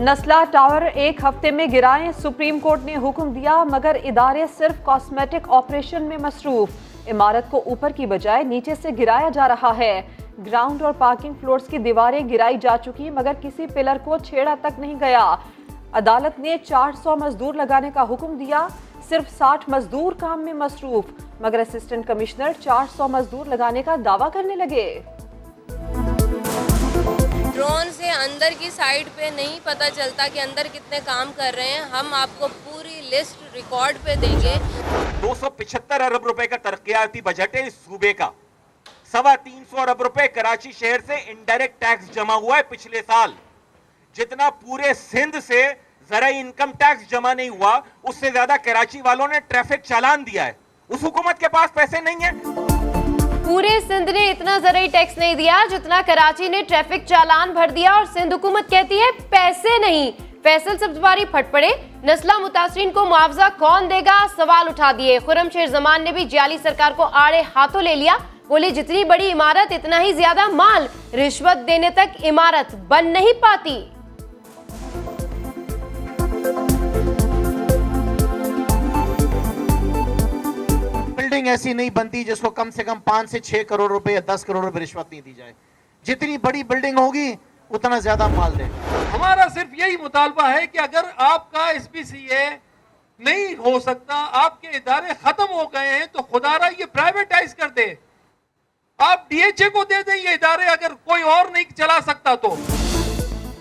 नस्ला tower एक हफ्ते में गिराएं, सुप्रीम कोर्ट ने हुक्म दिया, मगर इदारे सिर्फ कॉस्मेटिक ऑपरेशन में मसरूफ। इमारत को ऊपर की बजाय नीचे से गिराया जा रहा है। ग्राउंड और पार्किंग फ्लोर्स की दीवारें गिराई जा चुकी, मगर किसी पिलर को छेड़ा तक नहीं गया। अदालत ने 400 मजदूर लगाने का हुक्म दिया, सिर्फ 60 मजदूर काम में मसरूफ, मगर असिस्टेंट कमिश्नर 400 मजदूर लगाने का दावा करने लगे। ड्रोन से अंदर की साइड पे नहीं पता चलता कि अंदर कितने काम कर रहे हैं। हम आपको पूरी लिस्ट रिकॉर्ड पे देंगे। 275 अरब रुपए का तरक्याती बजट है इस सूबे का। 325 अरब रुपए कराची शहर से इनडायरेक्ट टैक्स जमा हुआ है पिछले साल। जितना पूरे सिंध से जरा इनकम टैक्स जमा नहीं हुआ, उससे ज्यादा कराची वालों ने ट्रैफिक चालान दिया है। उस हुकूमत के पास पैसे नहीं है। पूरे सिंध ने इतना ज़राई टैक्स नहीं दिया जितना कराची ने ट्रैफिक चालान भर दिया, और सिंध हुकूमत कहती है पैसे नहीं। फैसल सब्जवारी फट पड़े, नस्ला मुतासरीन को मुआवजा कौन देगा, सवाल उठा दिए। खुर्रम शेर जमान ने भी जाली सरकार को आड़े हाथों ले लिया। बोले जितनी बड़ी इमारत इतना ही ज्यादा माल, रिश्वत देने तक इमारत बन नहीं पाती। बिल्डिंग ऐसी नहीं बनती जिसको कम से कम 5 से 6 करोड़ रुपए या 10 करोड़ रुपए रिश्वत नहीं दी जाए। जितनी बड़ी बिल्डिंग होगी उतना ज्यादा माल देगा। हमारा सिर्फ यही मुतालबा है कि अगर आपका SPCA नहीं हो सकता, आपके इदारे खत्म हो गए हैं, तो खुदारा ये प्राइवेटाइज कर दे। आप DHA को दे दें ये इदारे, अगर कोई और नहीं चला सकता तो।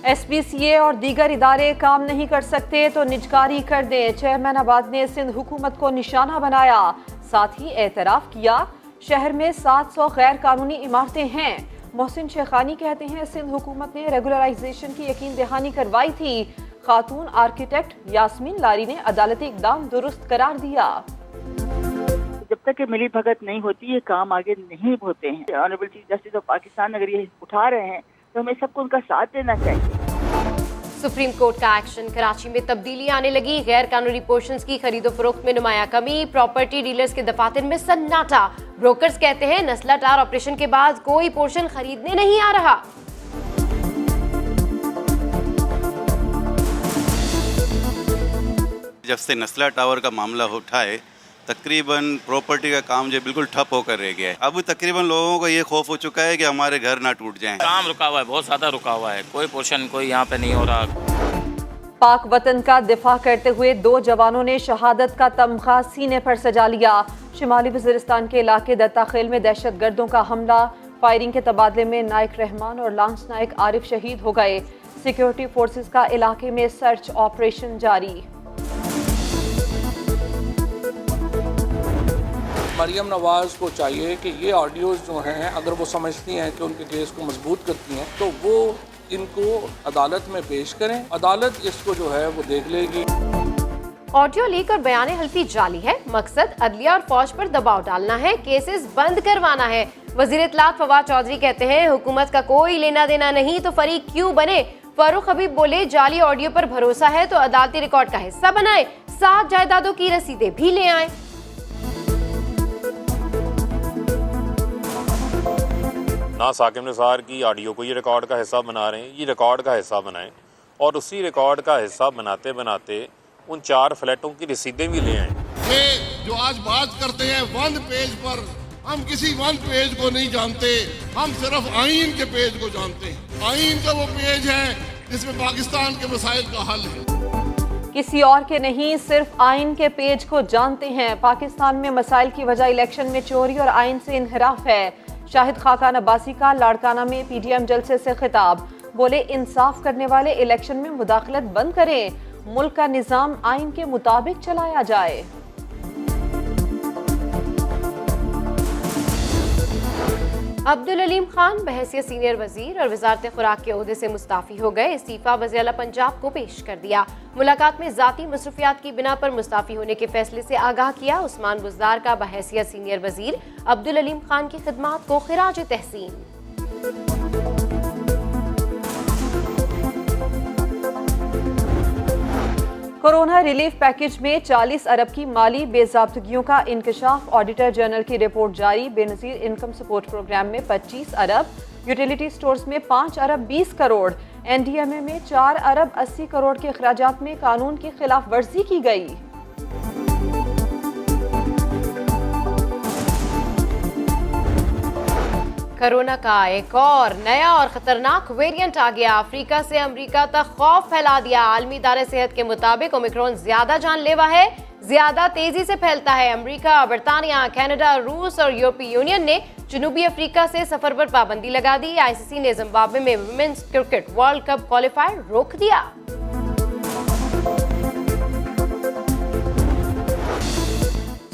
SPCA और दीगर इदारे काम नहीं कर सकते तो निजकारी कर दें। चेयरमैन आबाद ने सिंध हुकूमत को निशाना बनाया, साथ ही एतराफ किया शहर में 700 गैर कानूनी इमारतें हैं। मोहसिन शेखानी कहते हैं सिंध हुकूमत ने रेगुलराइजेशन की यकीन दहानी करवाई थी। खातून आर्किटेक्ट यास्मीन लारी ने अदालती इकदाम दुरुस्त करार दिया। जब तक कि मिली भगत नहीं होती ये काम आगे नहीं होते हैं। Honourable chief justice of Pakistan अगर ये उठा रहे हैं तो हमें सबको उनका साथ देना चाहिए। सुप्रीम कोर्ट का एक्शन, कराची में तब्दीली आने लगी। गैर कानूनी पोर्शंस की खरीदो फरोख्त में नुमाया कमी, प्रॉपर्टी डीलर्स के दफातर में सन्नाटा। ब्रोकर्स कहते हैं नस्ला टावर ऑपरेशन के बाद कोई पोर्शन खरीदने नहीं आ रहा। जब से नस्ला टावर का मामला उठा है, तकरीबन प्रॉपर्टी का काम जो बिल्कुल ठप होकर रह गया है। अब तकरीबन लोगों को ये खौफ हो चुका है कि हमारे घर ना टूट जाएं। काम रुका हुआ है, बहुत ज़्यादा रुका हुआ है, कोई पोर्शन कोई यहाँ पे नहीं हो रहा। पाक वतन का दिफा करते हुए 2 जवानों ने शहादत का तमगा सीने पर सजा लिया। शिमाली वज़ीरिस्तान के इलाके दत्ताखेल में दहशत गर्दों का हमला, फायरिंग के तबादले में नाइक रहमान और लांस नाइक आरिफ शहीद हो गए। सिक्योरिटी फोर्सेस का इलाके में सर्च ऑपरेशन जारी। मरियम नवाज को चाहिए कि ये ऑडियोज़ जो हैं, अगर वो समझती हैं कि उनके केस को मजबूत करती हैं, तो वो इनको अदालत में पेश करें। अदालत इसको जो है वो देख लेगी। ऑडियो लीक और बयान हल्फी जाली है, मकसद अदलिया और फौज पर दबाव डालना है, केसेस बंद करवाना है। वजीर इत्तलात फवाद चौधरी कहते हैं हुकूमत का कोई लेना देना नहीं तो फरीक क्यों बने। फारूक हबीब बोले जाली ऑडियो पर भरोसा है तो अदालती रिकॉर्ड का हिस्सा बनाए, 7 जायदादों की रसीदें भी ले आए। ना साकिब निसार की ऑडियो को ये रिकॉर्ड का हिस्सा बना रहे हैं, ये रिकॉर्ड का हिस्सा बनाएं और उसी रिकॉर्ड का हिस्सा बनाते बनाते उन 4 फ्लैटों की रसीदें भी ले आएं। ये जो आज बात करते हैं 1 पेज पर, हम किसी 1 पेज को नहीं जानते, हम सिर्फ आईन के पेज को जानते हैं। आईन का वो पेज है जिसमें पाकिस्तान के मसाइल का हल है। किसी और के नहीं, सिर्फ आइन के पेज को जानते हैं। पाकिस्तान में मसाइल की वजह इलेक्शन में चोरी और आइन से इनहराफ है। शाहिद खाकान अब्बासी का लाड़काना में PDM जलसे से खिताब, बोले इंसाफ करने वाले इलेक्शन में मुदाखलत बंद करें, मुल्क का निजाम आइन के मुताबिक चलाया जाए। अब्दुल अलीम खान बहैसियत सीनियर वजीर और वजारत खुराक के ओहदे से मुस्ताफी हो गए। इस्तीफा वज़ीर आला पंजाब को पेश कर दिया। मुलाकात में ज़ाती मसरूफियात की बिना पर मुस्ताफी होने के फैसले से आगाह किया। उस्मान बुज़दार का बहैसियत सीनियर वजीर अब्दुल अलीम खान की खिदमात को खिराज तहसीन। कोरोना रिलीफ पैकेज में 40 अरब की माली बेज़ाब्तगियों का इंकशाफ, ऑडिटर जनरल की रिपोर्ट जारी। बेनज़ीर इनकम सपोर्ट प्रोग्राम में 25 अरब, यूटिलिटी स्टोर्स में 5 अरब 20 करोड़, एनडीएमए में 4 अरब 80 करोड़ के अखराजात में कानून की खिलाफ वर्जी की गई। कोरोना का एक और नया और खतरनाक वेरिएंट आ गया। अफ्रीका से अमेरिका तक खौफ फैला दिया। आलमी इदारे सेहत के मुताबिक ओमिक्रॉन ज्यादा जानलेवा है, ज्यादा तेजी से फैलता है। अमेरिका, बर्तानिया, कनाडा, रूस और यूरोपीय यूनियन ने जनूबी अफ्रीका से सफर पर पाबंदी लगा दी। आईसीसी ने जिम्बाब्वे में women's cricket world cup qualifier रोक दिया।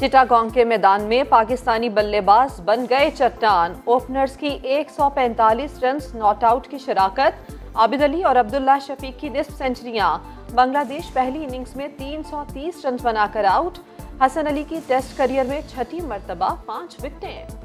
चिटागोंग के मैदान में पाकिस्तानी बल्लेबाज बन गए चट्टान। ओपनर्स की 145 रन नॉट आउट की शराकत, आबिद अली और अब्दुल्ला शफीक की निस्फ सेंचुरियां। बांग्लादेश पहली इनिंग्स में 330 रन बनाकर आउट। हसन अली की टेस्ट करियर में छठी मर्तबा 5 विकेटें।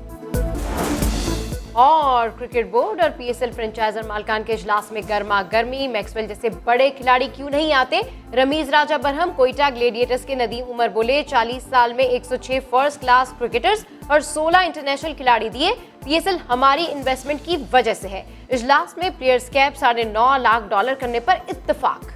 और क्रिकेट बोर्ड और पीएसएल फ्रेंचाइजर मालिकान के इजलास में गर्मा गर्मी। मैक्सवेल जैसे बड़े खिलाड़ी क्यों नहीं आते? रमीज राजा बरहम कोयटा ग्लेडिएटर्स के नदीम उमर बोले 40 साल में 106 फर्स्ट क्लास क्रिकेटर्स और 16 इंटरनेशनल खिलाड़ी दिए। पीएसएल हमारी इन्वेस्टमेंट की वजह से है। इजलास में प्लेयर्स कैप $9.5 लाख करने पर इत्तेफाक।